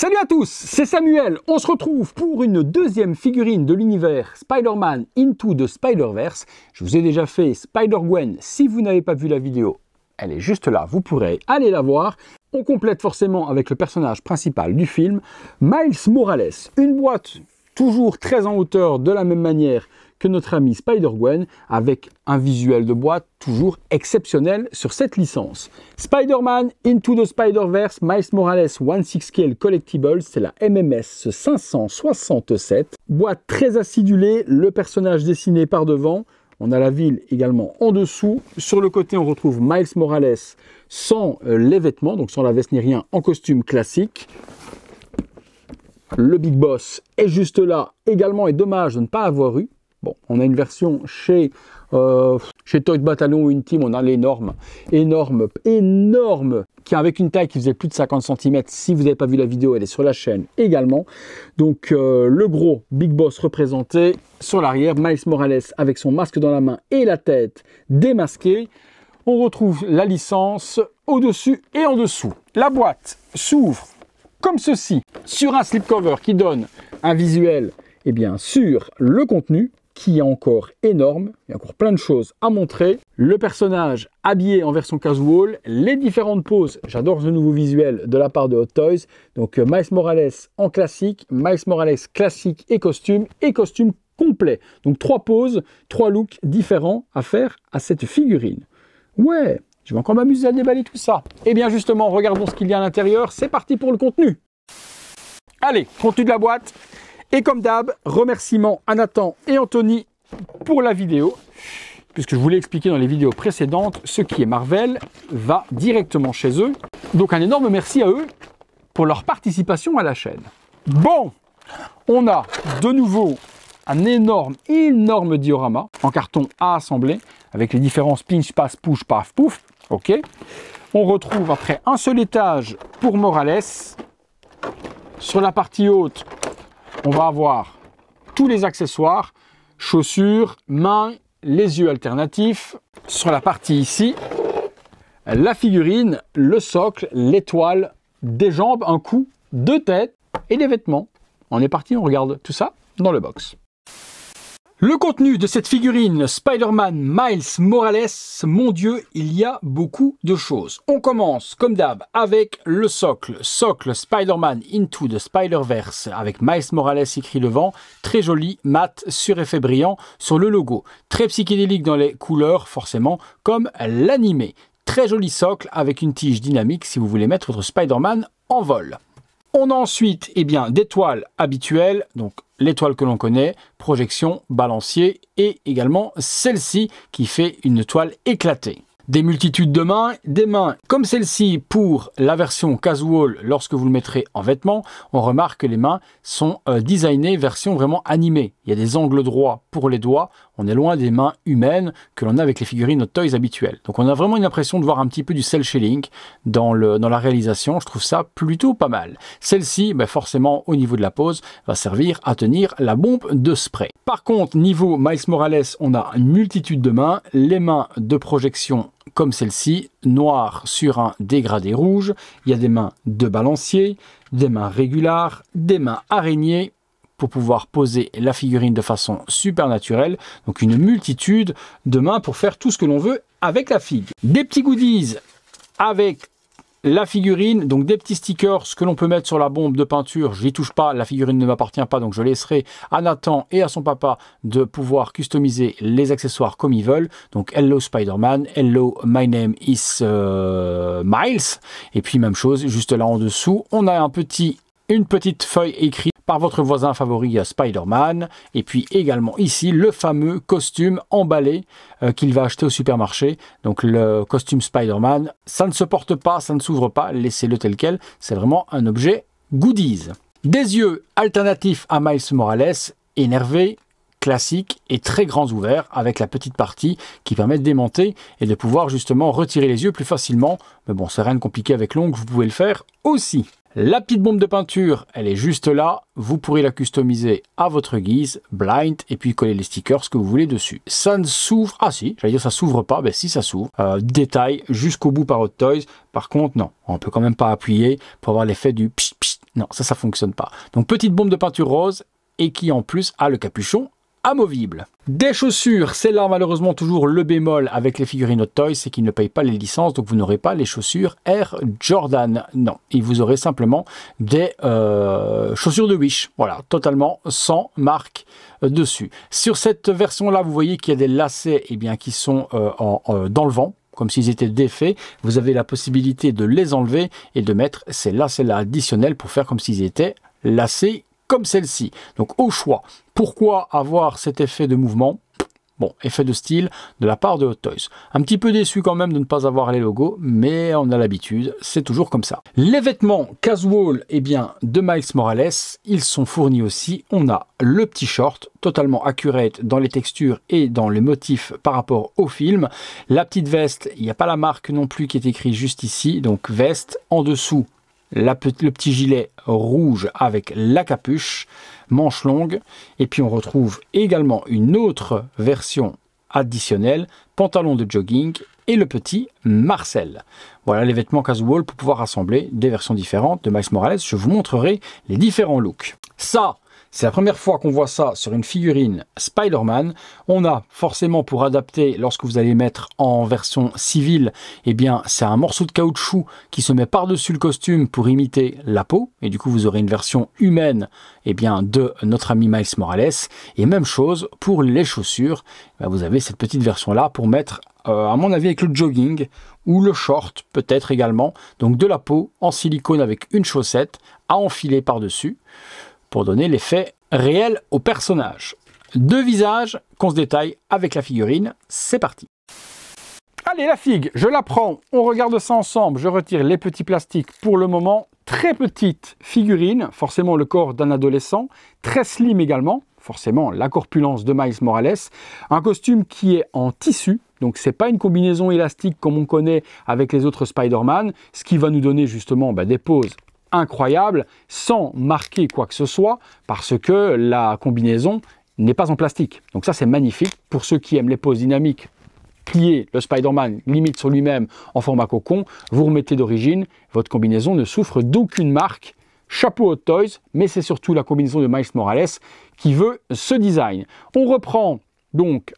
Salut à tous, c'est Samuel. On se retrouve pour une deuxième figurine de l'univers Spider-Man Into the Spider-Verse. Je vous ai déjà fait Spider-Gwen. Si vous n'avez pas vu la vidéo, elle est juste là, vous pourrez aller la voir. On complète forcément avec le personnage principal du film, Miles Morales. Une boîte toujours très en hauteur de la même manière que notre ami Spider-Gwen, avec un visuel de boîte toujours exceptionnel sur cette licence. Spider-Man Into the Spider-Verse, Miles Morales One Six Scale Collectibles, c'est la MMS 567. Boîte très acidulée, le personnage dessiné par devant. On a la ville également en dessous. Sur le côté, on retrouve Miles Morales sans les vêtements, donc sans la veste ni rien, en costume classique. Le Big Boss est juste là également, et dommage de ne pas avoir eu. Bon, on a une version chez Toy Battalion ou Team, on a l'énorme, énorme, qui avec une taille qui faisait plus de 50 cm. Si vous n'avez pas vu la vidéo, elle est sur la chaîne également. Donc le gros Big Boss représenté sur l'arrière, Miles Morales avec son masque dans la main et la tête démasquée. On retrouve la licence au-dessus et en dessous. La boîte s'ouvre comme ceci, sur un slipcover qui donne un visuel sur le contenu, qui est encore énorme. Il y a encore plein de choses à montrer. Le personnage habillé en version casual, les différentes poses. J'adore ce nouveau visuel de la part de Hot Toys. Donc Miles Morales en classique, Miles Morales classique et costume complet. Donc 3 poses, 3 looks différents à faire à cette figurine. Ouais, je vais encore m'amuser à déballer tout ça. Et bien justement, regardons ce qu'il y a à l'intérieur. C'est parti pour le contenu. Allez, contenu de la boîte. Et comme d'hab, remerciements à Nathan et Anthony pour la vidéo. Puisque je vous l'ai expliqué dans les vidéos précédentes, ce qui est Marvel va directement chez eux. Donc un énorme merci à eux pour leur participation à la chaîne. Bon, on a de nouveau un énorme diorama en carton à assembler avec les différences pinch, passe, push, paf, pouf. Ok. On retrouve après un seul étage pour Morales. Sur la partie haute, on va avoir tous les accessoires, chaussures, mains, les yeux alternatifs. Sur la partie ici, la figurine, le socle, l'étoile, des jambes, un cou, 2 têtes et des vêtements. On est parti, on regarde tout ça dans le box. Le contenu de cette figurine Spider-Man Miles Morales, mon Dieu, il y a beaucoup de choses. On commence, comme d'hab, avec le socle Spider-Man Into the Spider-Verse, avec Miles Morales écrit devant, très joli, mat, sur effet brillant sur le logo. Très psychédélique dans les couleurs, forcément, comme l'animé. Très joli socle avec une tige dynamique si vous voulez mettre votre Spider-Man en vol. On a ensuite des toiles habituelles, donc l'étoile que l'on connaît, projection, balancier, et également celle-ci qui fait une toile éclatée. Des multitudes de mains, des mains comme celle-ci pour la version casual lorsque vous le mettrez en vêtements. On remarque que les mains sont designées version vraiment animée. Il y a des angles droits pour les doigts. On est loin des mains humaines que l'on a avec les figurines Hot Toys habituelles. Donc on a vraiment une impression de voir un petit peu du cel shading dans la réalisation. Je trouve ça plutôt pas mal. Celle-ci, forcément au niveau de la pose, va servir à tenir la bombe de spray. Par contre, niveau Miles Morales, on a une multitude de mains. Les mains de projection comme celle-ci, noire sur un dégradé rouge. Il y a des mains de balancier, des mains régulares, des mains araignées pour pouvoir poser la figurine de façon super naturelle. Donc une multitude de mains pour faire tout ce que l'on veut avec la figue. Des petits goodies avec la figurine, donc des petits stickers que l'on peut mettre sur la bombe de peinture. Je n'y touche pas, la figurine ne m'appartient pas, donc je laisserai à Nathan et à son papa de pouvoir customiser les accessoires comme ils veulent. Donc hello Spider-Man, hello my name is Miles. Et puis même chose, juste là en dessous, on a une petite feuille écrite par votre voisin favori Spider-Man, et puis également ici le fameux costume emballé qu'il va acheter au supermarché. Donc le costume Spider-Man, ça ne se porte pas, ça ne s'ouvre pas, laissez-le tel quel, c'est vraiment un objet goodies. Des yeux alternatifs à Miles Morales, énervé, classique et très grands ouverts avec la petite partie qui permet de démonter et de pouvoir justement retirer les yeux plus facilement. Mais bon, c'est rien de compliqué avec l'ongle, vous pouvez le faire aussi. La petite bombe de peinture, elle est juste là. Vous pourrez la customiser à votre guise, blind, et puis coller les stickers, ce que vous voulez dessus. Ça ne s'ouvre... Ah si, j'allais dire ça s'ouvre pas. Ben si, ça s'ouvre. Détail jusqu'au bout par Hot Toys. Par contre, non. On peut quand même pas appuyer pour avoir l'effet du psh psh. Non, ça fonctionne pas. Donc, petite bombe de peinture rose et qui en plus a le capuchon amovible. Des chaussures, c'est là malheureusement toujours le bémol avec les figurines Hot Toys, c'est qu'ils ne payent pas les licences, donc vous n'aurez pas les chaussures Air Jordan. Non, et vous aurez simplement des chaussures de Wish. Voilà, totalement sans marque dessus. Sur cette version-là, vous voyez qu'il y a des lacets qui sont dans le vent, comme s'ils étaient défaits. Vous avez la possibilité de les enlever et de mettre ces lacets-là additionnels pour faire comme s'ils étaient lacets comme celle-ci. Donc au choix. Pourquoi avoir cet effet de mouvement? Bon, effet de style de la part de Hot Toys. Un petit peu déçu quand même de ne pas avoir les logos, mais on a l'habitude, c'est toujours comme ça. Les vêtements casual, de Miles Morales, ils sont fournis aussi. On a le petit short, totalement accurate dans les textures et dans les motifs par rapport au film. La petite veste, il n'y a pas la marque non plus qui est écrit juste ici, donc veste en dessous. Le petit gilet rouge avec la capuche, manche longue, et puis on retrouve également une autre version additionnelle, pantalon de jogging et le petit Marcel. Voilà les vêtements casual pour pouvoir assembler des versions différentes de Miles Morales. Je vous montrerai les différents looks. Ça, c'est la première fois qu'on voit ça sur une figurine Spider-Man. On a forcément pour adapter, lorsque vous allez mettre en version civile, c'est un morceau de caoutchouc qui se met par-dessus le costume pour imiter la peau. Et du coup, vous aurez une version humaine de notre ami Miles Morales. Et même chose pour les chaussures. Vous avez cette petite version-là pour mettre, à mon avis, avec le jogging ou le short peut-être également. Donc de la peau en silicone avec une chaussette à enfiler par-dessus, pour donner l'effet réel au personnage. Deux visages qu'on se détaille avec la figurine. C'est parti. Allez, la figue, je la prends. On regarde ça ensemble. Je retire les petits plastiques pour le moment. Très petite figurine, forcément le corps d'un adolescent. Très slim également, forcément la corpulence de Miles Morales. Un costume qui est en tissu. Donc c'est pas une combinaison élastique comme on connaît avec les autres Spider-Man. Ce qui va nous donner justement des poses incroyable, sans marquer quoi que ce soit, parce que la combinaison n'est pas en plastique. Donc ça, c'est magnifique. Pour ceux qui aiment les poses dynamiques, plier le Spider-Man limite sur lui-même en format cocon, vous remettez d'origine, votre combinaison ne souffre d'aucune marque. Chapeau Hot Toys, mais c'est surtout la combinaison de Miles Morales qui veut ce design. On reprend donc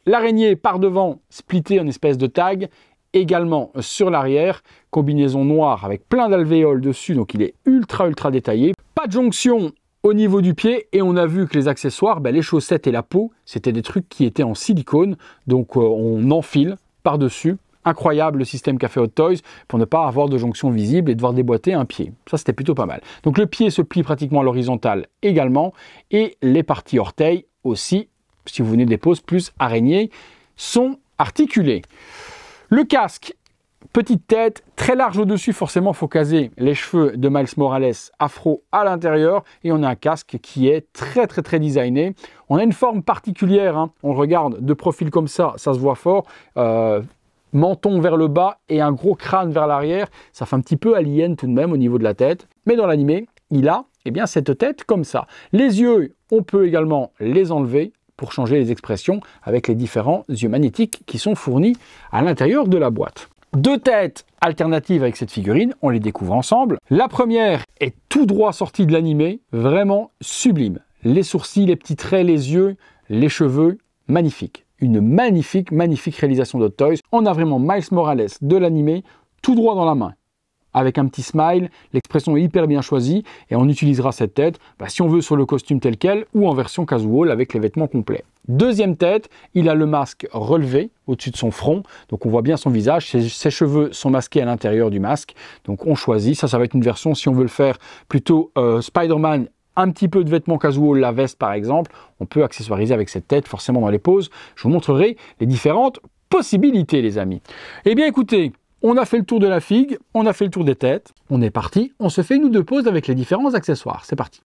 l'araignée par devant, splitté en espèce de tag, également sur l'arrière, combinaison noire avec plein d'alvéoles dessus, donc il est ultra détaillé. Pas de jonction au niveau du pied, et on a vu que les accessoires, les chaussettes et la peau, c'était des trucs qui étaient en silicone, donc on enfile par-dessus. Incroyable le système qu'a fait Hot Toys pour ne pas avoir de jonction visible et devoir déboîter un pied. Ça, c'était plutôt pas mal. Donc le pied se plie pratiquement à l'horizontale également, et les parties orteils aussi, si vous venez des poses plus araignées, sont articulées. Le casque, petite tête, très large au-dessus, forcément, il faut caser les cheveux de Miles Morales afro à l'intérieur. Et on a un casque qui est très designé. On a une forme particulière, on le regarde de profil comme ça se voit fort. Menton vers le bas et un gros crâne vers l'arrière. Ça fait un petit peu alien tout de même au niveau de la tête. Mais dans l'animé, il a cette tête comme ça. Les yeux, on peut également les enlever pour changer les expressions avec les différents yeux magnétiques qui sont fournis à l'intérieur de la boîte. Deux têtes alternatives avec cette figurine, on les découvre ensemble. La première est tout droit sortie de l'animé, vraiment sublime. Les sourcils, les petits traits, les yeux, les cheveux, magnifique. Une magnifique réalisation d'Hot Toys. On a vraiment Miles Morales de l'animé tout droit dans la main, avec un petit smile, l'expression est hyper bien choisie et on utilisera cette tête si on veut sur le costume tel quel ou en version casual avec les vêtements complets. Deuxième tête, il a le masque relevé au-dessus de son front, donc on voit bien son visage, ses cheveux sont masqués à l'intérieur du masque, donc on choisit, ça va être une version si on veut le faire plutôt Spider-Man, un petit peu de vêtements casual, la veste par exemple, on peut accessoiriser avec cette tête forcément dans les poses. Je vous montrerai les différentes possibilités les amis. Eh bien écoutez, on a fait le tour de la figue, on a fait le tour des têtes, on est parti, on se fait nous deux poses avec les différents accessoires, c'est parti.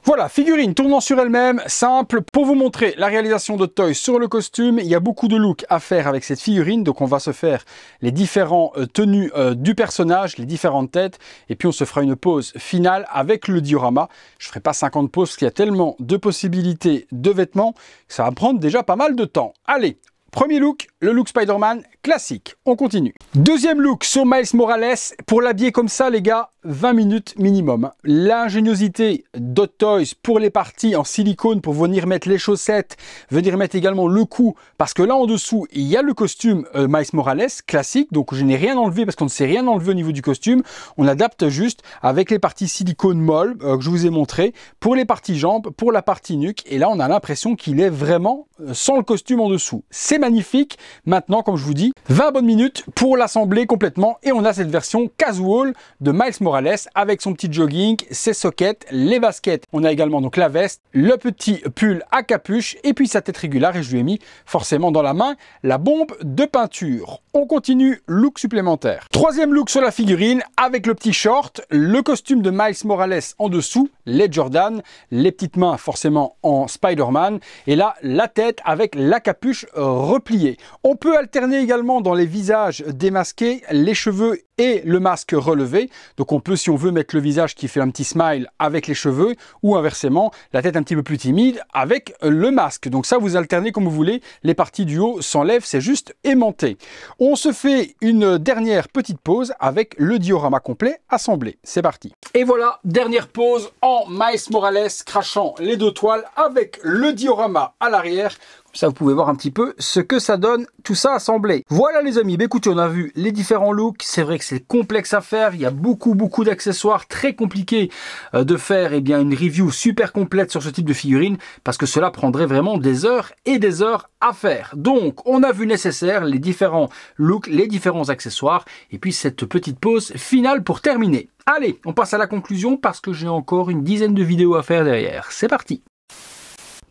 Voilà, figurine tournant sur elle-même, simple. Pour vous montrer la réalisation de Toys sur le costume, il y a beaucoup de looks à faire avec cette figurine. Donc on va se faire les différents tenues du personnage, les différentes têtes. Et puis on se fera une pose finale avec le diorama. Je ne ferai pas 50 poses parce qu'il y a tellement de possibilités de vêtements que ça va prendre déjà pas mal de temps. Allez, premier look, le look Spider-Man classique. On continue. Deuxième look sur Miles Morales. Pour l'habiller comme ça, les gars, 20 minutes minimum. L'ingéniosité d'Hot Toys pour les parties en silicone pour venir mettre les chaussettes, venir mettre également le cou. Parce que là, en dessous, il y a le costume Miles Morales classique. Donc, je n'ai rien enlevé parce qu'on ne sait rien enlever au niveau du costume. On adapte juste avec les parties silicone molle que je vous ai montré pour les parties jambes, pour la partie nuque. Et là, on a l'impression qu'il est vraiment sans le costume en dessous. C'est magnifique. Maintenant, comme je vous dis, 20 bonnes minutes pour l'assembler complètement. Et on a cette version casual de Miles Morales avec son petit jogging, ses sockets, les baskets. On a également donc la veste, le petit pull à capuche et puis sa tête régulière. Et je lui ai mis forcément dans la main la bombe de peinture. On continue, look supplémentaire. Troisième look sur la figurine avec le petit short, le costume de Miles Morales en dessous, les Jordan, les petites mains forcément en Spider-Man et là la tête avec la capuche repliée. On peut alterner également dans les visages démasqués, les cheveux et le masque relevé. Donc on peut, si on veut, mettre le visage qui fait un petit smile avec les cheveux ou inversement, la tête un petit peu plus timide avec le masque. Donc ça, vous alternez comme vous voulez. Les parties du haut s'enlèvent, c'est juste aimanté. On se fait une dernière petite pause avec le diorama complet assemblé. C'est parti. Et voilà, dernière pause en Miles Morales crachant les deux toiles avec le diorama à l'arrière. Ça, vous pouvez voir un petit peu ce que ça donne, tout ça assemblé. Voilà les amis, écoutez, on a vu les différents looks. C'est vrai que c'est complexe à faire. Il y a beaucoup d'accessoires, très compliqués de faire une review super complète sur ce type de figurine parce que cela prendrait vraiment des heures et des heures à faire. Donc, on a vu nécessaire les différents looks, les différents accessoires et puis cette petite pause finale pour terminer. Allez, on passe à la conclusion parce que j'ai encore une dizaine de vidéos à faire derrière. C'est parti.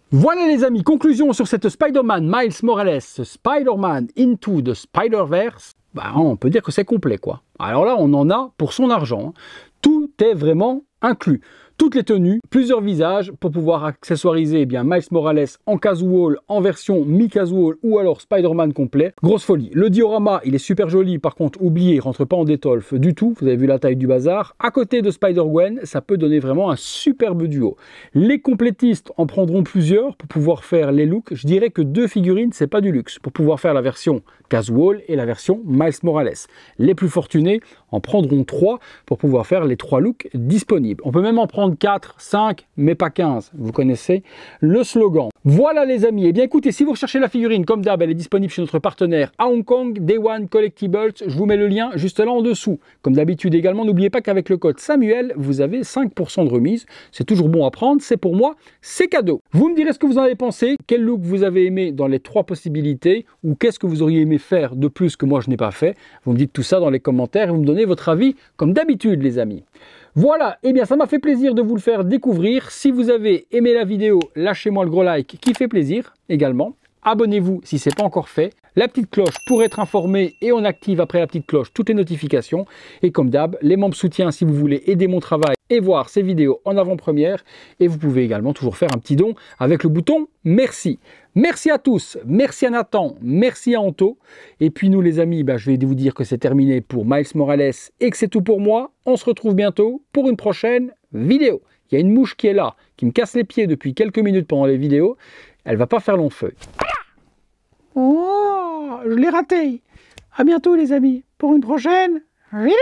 Voilà les amis, conclusion sur cette Spider-Man Miles Morales, Spider-Man Into the Spider-Verse. On peut dire que c'est complet quoi. Alors là, on en a pour son argent. Tout est vraiment inclus. Toutes les tenues, plusieurs visages pour pouvoir accessoiriser Miles Morales en casual, en version mi-casual ou alors Spider-Man complet. Grosse folie. Le diorama, il est super joli. Par contre, oubliez, il rentre pas en détolf du tout. Vous avez vu la taille du bazar. À côté de Spider-Gwen, ça peut donner vraiment un superbe duo. Les complétistes en prendront plusieurs pour pouvoir faire les looks. Je dirais que 2 figurines, c'est pas du luxe. Pour pouvoir faire la version casual et la version Miles Morales. Les plus fortunés en prendront 3 pour pouvoir faire les 3 looks disponibles. On peut même en prendre 4, 5, mais pas 15. Vous connaissez le slogan. Voilà les amis. Écoutez, si vous recherchez la figurine, comme d'hab, elle est disponible chez notre partenaire à Hong Kong, Day One Collectibles. Je vous mets le lien juste là en dessous. Comme d'habitude également, n'oubliez pas qu'avec le code Samuel, vous avez 5% de remise. C'est toujours bon à prendre. C'est pour moi, c'est cadeau. Vous me direz ce que vous en avez pensé. Quel look vous avez aimé dans les 3 possibilités ou qu'est-ce que vous auriez aimé faire de plus que moi je n'ai pas fait. Vous me dites tout ça dans les commentaires et vous me donnez votre avis comme d'habitude les amis. Voilà, ça m'a fait plaisir de vous le faire découvrir. Si vous avez aimé la vidéo, lâchez-moi le gros like qui fait plaisir également. Abonnez-vous si ce n'est pas encore fait. La petite cloche pour être informé et on active après la petite cloche toutes les notifications. Et comme d'hab, les membres soutiens si vous voulez aider mon travail et voir ces vidéos en avant-première. Et vous pouvez également toujours faire un petit don avec le bouton merci. Merci à tous, merci à Nathan, merci à Anto. Et puis nous les amis, je vais vous dire que c'est terminé pour Miles Morales et que c'est tout pour moi. On se retrouve bientôt pour une prochaine vidéo. Il y a une mouche qui est là, qui me casse les pieds depuis quelques minutes pendant les vidéos. Elle va pas faire long feu. Oh, je l'ai raté. À bientôt les amis pour une prochaine vidéo.